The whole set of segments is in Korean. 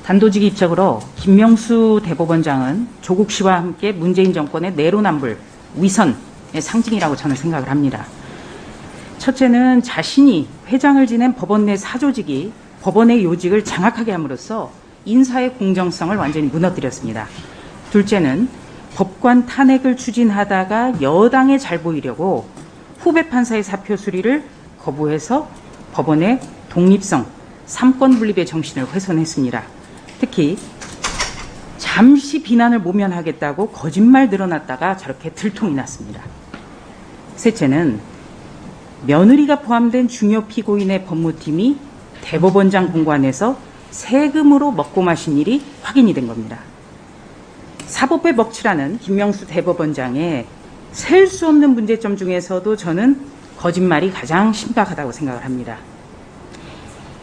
단도직입 입적으로 김명수 대법원장은 조국 씨와 함께 문재인 정권의 내로남불, 위선의 상징이라고 저는 생각을 합니다. 첫째는 자신이 회장을 지낸 법원 내 사조직이 법원의 요직을 장악하게 함으로써 인사의 공정성을 완전히 무너뜨렸습니다. 둘째는 법관 탄핵을 추진하다가 여당에 잘 보이려고 후배 판사의 사표 수리를 거부해서 법원의 독립성, 삼권 분립의 정신을 훼손했습니다. 특히 잠시 비난을 모면하겠다고 거짓말 늘어났다가 저렇게 들통이 났습니다. 셋째는 며느리가 포함된 중요 피고인의 법무팀이 대법원장 공관에서 세금으로 먹고 마신 일이 확인이 된 겁니다. 사법부의 먹칠하는 김명수 대법원장의 셀 수 없는 문제점 중에서도 저는 거짓말이 가장 심각하다고 생각을 합니다.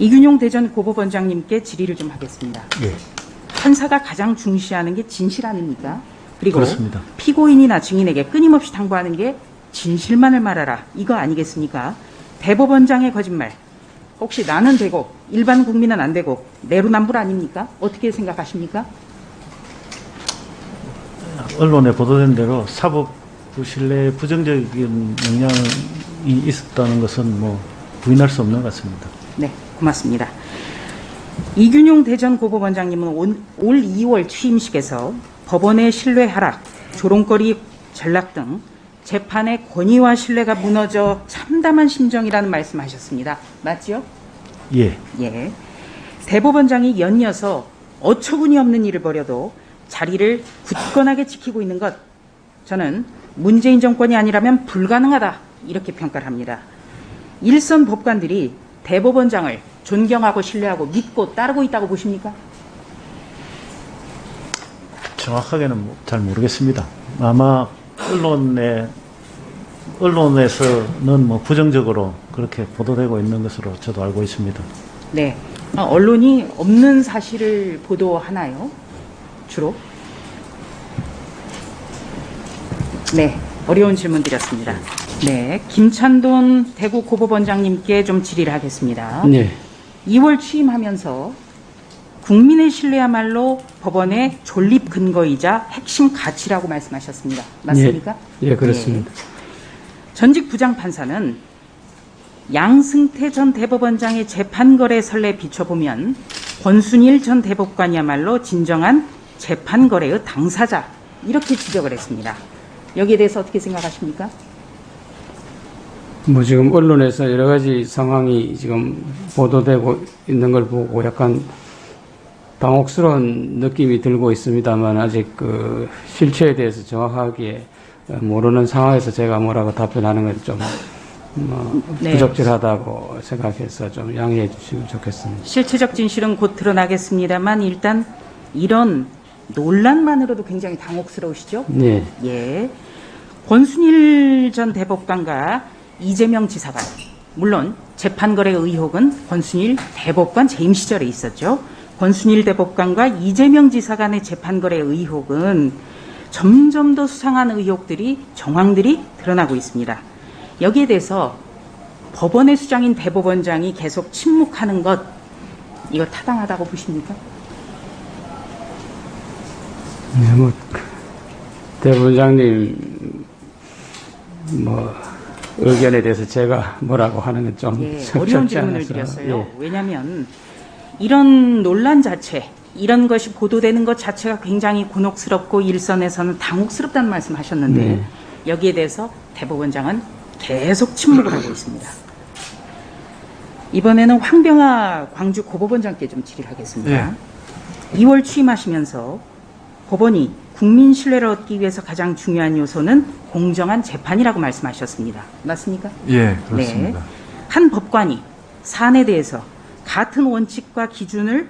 이균용 대전 고법원장님께 질의를 좀 하겠습니다. 예. 판사가 가장 중시하는 게 진실 아닙니까? 그리고 그렇습니다. 피고인이나 증인에게 끊임없이 당부하는 게 진실만을 말하라, 이거 아니겠습니까? 대법원장의 거짓말, 혹시 나는 되고 일반 국민은 안 되고 내로남불 아닙니까? 어떻게 생각하십니까? 언론에 보도된 대로 사법부 신뢰에 부정적인 영향이 있었다는 것은 뭐 부인할 수 없는 것 같습니다. 네, 고맙습니다. 이균용 대전 고법원장님은 올 2월 취임식에서 법원의 신뢰 하락, 조롱거리 전락 등 재판의 권위와 신뢰가 무너져 참담한 심정이라는 말씀하셨습니다. 맞죠? 예. 예. 대법원장이 연이어서 어처구니 없는 일을 벌여도 자리를 굳건하게 지키고 있는 것, 저는 문재인 정권이 아니라면 불가능하다, 이렇게 평가를 합니다. 일선 법관들이 대법원장을 존경하고 신뢰하고 믿고 따르고 있다고 보십니까? 정확하게는 잘 모르겠습니다. 아마 언론에서는 뭐 부정적으로 그렇게 보도되고 있는 것으로 저도 알고 있습니다. 네. 언론이 없는 사실을 보도하나요? 주로? 네. 어려운 질문 드렸습니다. 네. 김찬돈 대구 고법원장님께 좀 질의를 하겠습니다. 네. 2월 취임하면서 국민의 신뢰야말로 법원의 존립 근거이자 핵심 가치라고 말씀하셨습니다. 맞습니까? 예, 그렇습니다. 예. 전직 부장판사는 양승태 전 대법원장의 재판거래 선례에 비춰보면 권순일 전 대법관이야말로 진정한 재판거래의 당사자, 이렇게 지적을 했습니다. 여기에 대해서 어떻게 생각하십니까? 뭐 지금 언론에서 여러 가지 상황이 지금 보도되고 있는 걸 보고 약간 당혹스러운 느낌이 들고 있습니다만, 아직 그 실체에 대해서 정확하게 모르는 상황에서 제가 뭐라고 답변하는 건 좀 네. 부적절하다고 생각해서 좀 양해해 주시면 좋겠습니다. 실체적 진실은 곧 드러나겠습니다만 일단 이런 논란만으로도 굉장히 당혹스러우시죠? 네. 예. 권순일 전 대법관과 이재명 지사관, 물론 재판거래 의혹은 권순일 대법관 재임 시절에 있었죠. 권순일 대법관과 이재명 지사 간의 재판거래 의혹은 점점 더 수상한 의혹들이, 정황들이 드러나고 있습니다. 여기에 대해서 법원의 수장인 대법원장이 계속 침묵하는 것, 이거 타당하다고 보십니까? 네, 뭐 대법원장님 의견에 대해서 제가 뭐라고 하는 건 좀 예, 어려운 적절치 질문을 않아서. 드렸어요. 예. 왜냐하면 이런 논란 자체, 이런 것이 보도되는 것 자체가 굉장히 곤혹스럽고 일선에서는 당혹스럽다는 말씀하셨는데 네. 여기에 대해서 대법원장은 계속 침묵을 하고 있습니다. 이번에는 황병하 광주 고법원장께 좀 질의를 하겠습니다. 2월 취임하시면서 법원이 국민 신뢰를 얻기 위해서 가장 중요한 요소는 공정한 재판이라고 말씀하셨습니다. 맞습니까? 예, 그렇습니다. 네. 한 법관이 사안에 대해서 같은 원칙과 기준을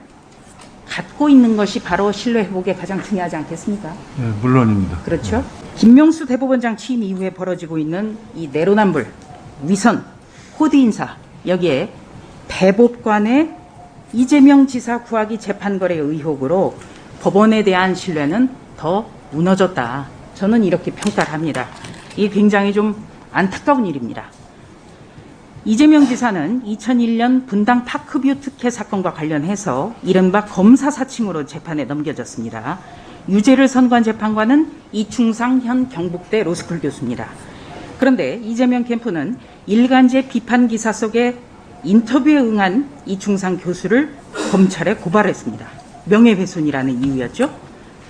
갖고 있는 것이 바로 신뢰 회복에 가장 중요하지 않겠습니까? 예, 물론입니다. 그렇죠. 김명수 대법원장 취임 이후에 벌어지고 있는 이 내로남불, 위선, 호드 인사, 여기에 대법관의 이재명 지사 구하기 재판거래 의혹으로 법원에 대한 신뢰는 더 무너졌다. 저는 이렇게 평가를 합니다. 이게 굉장히 좀 안타까운 일입니다. 이재명 지사는 2001년 분당 파크뷰 특혜 사건과 관련해서 이른바 검사 사칭으로 재판에 넘겨졌습니다. 유죄를 선고한 재판관은 이충상 현 경북대 로스쿨 교수입니다. 그런데 이재명 캠프는 일간지 비판 기사 속에 인터뷰에 응한 이충상 교수를 검찰에 고발했습니다. 명예훼손이라는 이유였죠.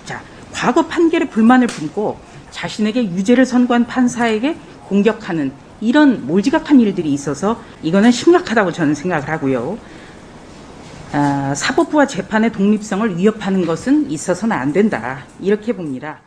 자, 과거 판결에 불만을 품고 자신에게 유죄를 선고한 판사에게 공격하는 이런 몰지각한 일들이 있어서 이거는 심각하다고 저는 생각을 하고요. 사법부와 재판의 독립성을 위협하는 것은 있어서는 안 된다. 이렇게 봅니다.